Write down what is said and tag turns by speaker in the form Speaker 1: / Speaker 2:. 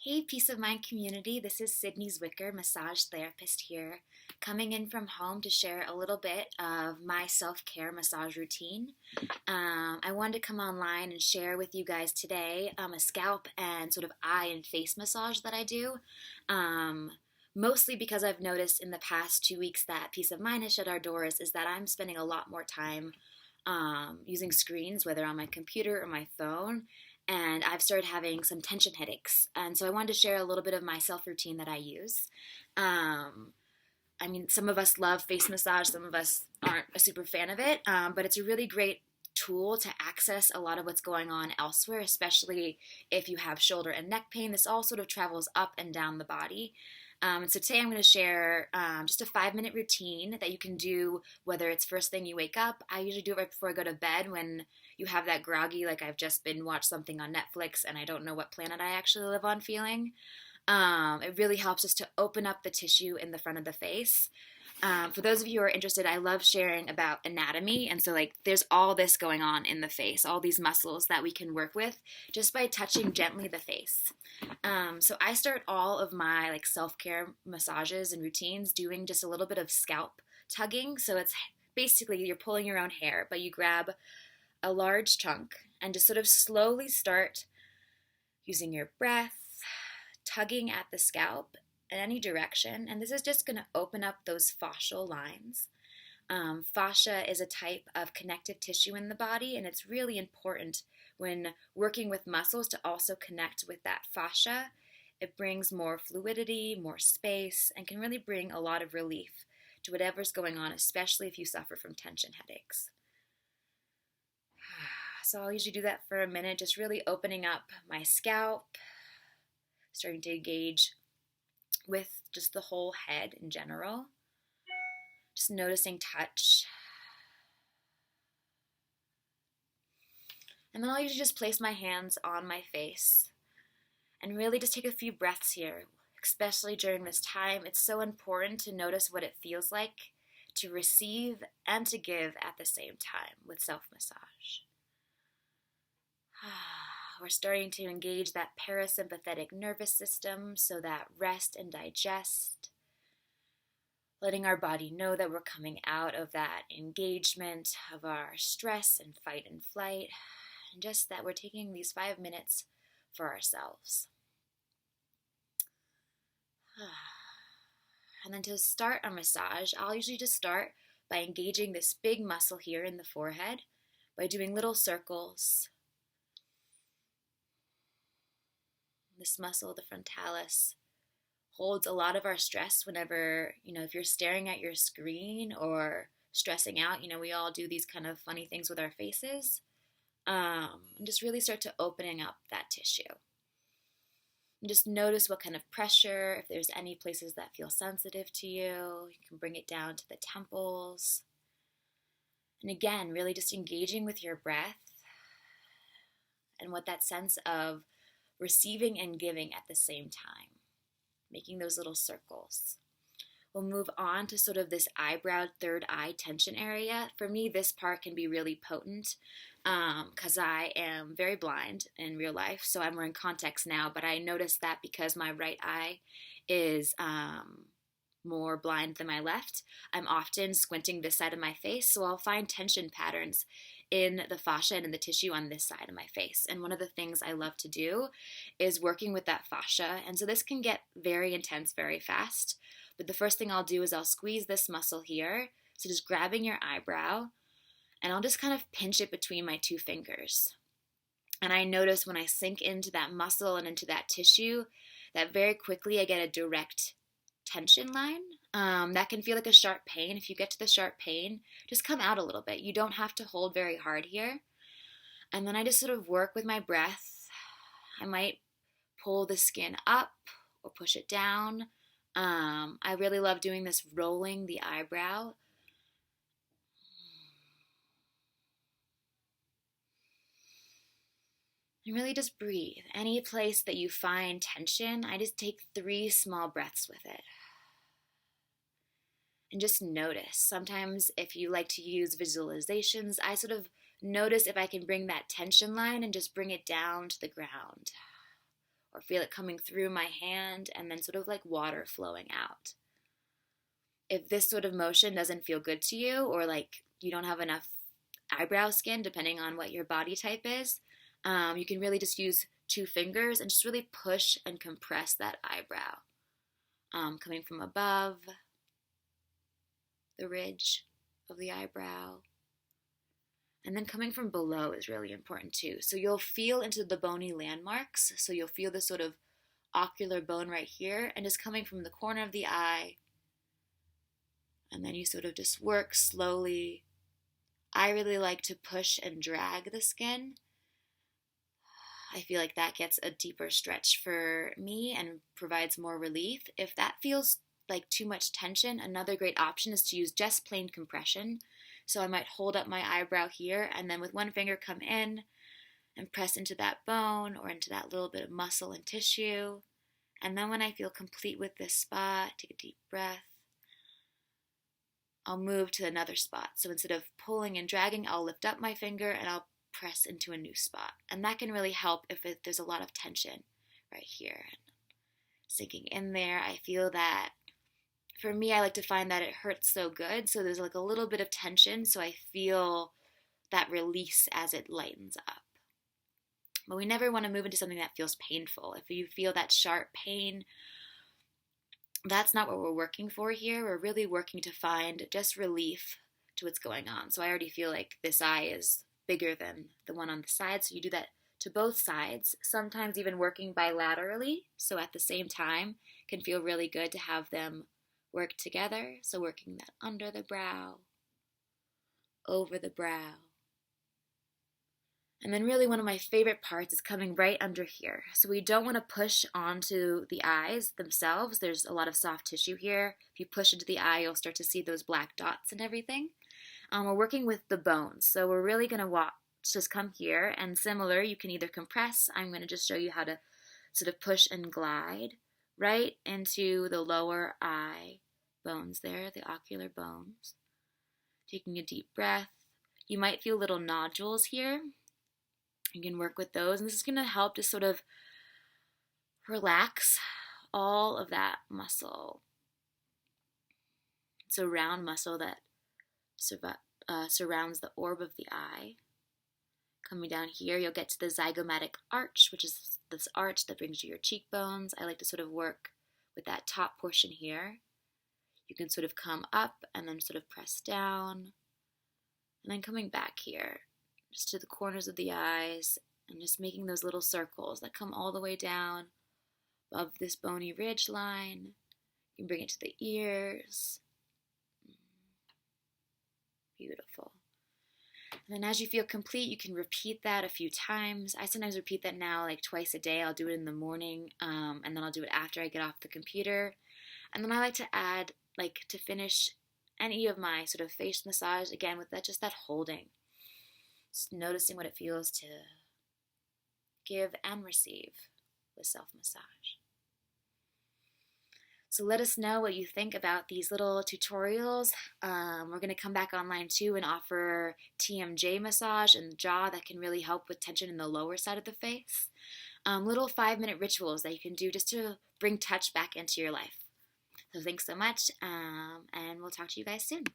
Speaker 1: Hey, Peace of Mind community, this is Sydney Zwicker, massage therapist here, coming in from home to share a little bit of my self-care massage routine. I wanted to come online and share with you guys today a scalp and sort of eye and face massage that I do. Um, Mostly because I've noticed in the past 2 weeks that Peace of Mind has shut our doors, is that I'm spending a lot more time using screens, whether on my computer or my phone, and I've started having some tension headaches. And so I wanted to share a little bit of my self routine that I use. Um, I mean, some of us love face massage, some of us aren't a super fan of it, but it's a really great tool to access a lot of what's going on elsewhere, especially if you have shoulder and neck pain. This all sort of travels up and down the body. And so today I'm going to share just a 5-minute routine that you can do, whether it's first thing you wake up. I usually do it right before I go to bed when you have that groggy, like I've just been watched something on Netflix and I don't know what planet I actually live on feeling. It really helps us to open up the tissue in the front of the face. For those of you who are interested, I love sharing about anatomy. And so, like, there's all this going on in the face, all these muscles that we can work with just by touching gently the face. So I start all of my like self-care massages and routines doing just a little bit of scalp tugging. So it's basically you're pulling your own hair, but you grab a large chunk and just sort of slowly start using your breath, tugging at the scalp in any direction. And this is just going to open up those fascial lines. Fascia is a type of connective tissue in the body, and it's really important when working with muscles to also connect with that fascia. It brings more fluidity, more space, and can really bring a lot of relief to whatever's going on, especially if you suffer from tension headaches. So I'll usually do that for a minute, just really opening up my scalp, starting to engage with just the whole head in general. Just noticing touch. And then I'll usually just place my hands on my face and really just take a few breaths here, especially during this time. It's so important to notice what it feels like to receive and to give at the same time with self-massage. We're starting to engage that parasympathetic nervous system, so that rest and digest, letting our body know that we're coming out of that engagement of our stress and fight and flight, and just that we're taking these 5 minutes for ourselves. And then to start a massage, I'll usually just start by engaging this big muscle here in the forehead by doing little circles. This muscle, the frontalis, holds a lot of our stress whenever, if you're staring at your screen or stressing out, we all do these kind of funny things with our faces. And just really start to opening up that tissue. And just notice what kind of pressure, if there's any places that feel sensitive to you, you can bring it down to the temples. And again, really just engaging with your breath and what that sense of receiving and giving at the same time, making those little circles. We'll move on to sort of this eyebrow, third eye tension area. For me, this part can be really potent because I am very blind in real life, so I'm wearing contacts now, but I noticed that because my right eye is more blind than my left, I'm often squinting this side of my face, so I'll find tension patterns in the fascia and in the tissue on this side of my face. And one of the things I love to do is working with that fascia, and so this can get very intense very fast. But the first thing I'll do is I'll squeeze this muscle here, so just grabbing your eyebrow, and I'll just kind of pinch it between my 2 fingers. And I notice when I sink into that muscle and into that tissue, that very quickly I get a direct tension line. That can feel like a sharp pain. If you get to the sharp pain, just come out a little bit. You don't have to hold very hard here. And then I just sort of work with my breath. I might pull the skin up or push it down. I really love doing this rolling the eyebrow. And really just breathe. Any place that you find tension, I just take 3 small breaths with it. And just notice. Sometimes if you like to use visualizations, I sort of notice if I can bring that tension line and just bring it down to the ground. or feel it coming through my hand and then sort of like water flowing out. If this sort of motion doesn't feel good to you, or like you don't have enough eyebrow skin, depending on what your body type is, you can really just use 2 fingers and just really push and compress that eyebrow, coming from above the ridge of the eyebrow. And then coming from below is really important too. So you'll feel into the bony landmarks. So you'll feel this sort of ocular bone right here, and just coming from the corner of the eye. And then you sort of just work slowly. I really like to push and drag the skin. I feel like that gets a deeper stretch for me and provides more relief. If that feels like too much tension, another great option is to use just plain compression. So I might hold up my eyebrow here and then with 1 finger come in and press into that bone or into that little bit of muscle and tissue. And then when I feel complete with this spot, take a deep breath. I'll move to another spot. So instead of pulling and dragging, I'll lift up my finger and I'll press into a new spot. And that can really help if there's a lot of tension right here. Sinking in there, I feel that. For me, I like to find that it hurts so good, so there's like a little bit of tension, so I feel that release as it lightens up. But we never want to move into something that feels painful. If you feel that sharp pain, that's not what we're working for here. We're really working to find just relief to what's going on. So I already feel like this eye is bigger than the one on the side, so you do that to both sides, sometimes even working bilaterally, so at the same time can feel really good to have them work together. So working that under the brow, over the brow. And then really one of my favorite parts is coming right under here. So we don't want to push onto the eyes themselves. There's a lot of soft tissue here. If you push into the eye, you'll start to see those black dots and everything. We're working with the bones. So we're really going to just come here, and similar, you can either compress. I'm going to just show you how to sort of push and glide right into the lower eye bones there, the ocular bones. Taking a deep breath. You might feel little nodules here. You can work with those, and this is going to help to sort of relax all of that muscle. It's a round muscle that surrounds the orb of the eye. Coming down here, you'll get to the zygomatic arch, which is this arch that brings you your cheekbones. I like to sort of work with that top portion here. You can sort of come up and then sort of press down. And then coming back here, just to the corners of the eyes, and just making those little circles that come all the way down above this bony ridge line. You can bring it to the ears. Beautiful. And then as you feel complete, you can repeat that a few times. I sometimes repeat that now like twice a day. I'll do it in the morning, and then I'll do it after I get off the computer. And then I like to add, like, to finish any of my sort of face massage, again, with just that holding. Just noticing what it feels to give and receive with self-massage. So let us know what you think about these little tutorials. We're going to come back online too and offer TMJ massage and jaw that can really help with tension in the lower side of the face. Little 5-minute rituals that you can do just to bring touch back into your life. So thanks so much, and we'll talk to you guys soon.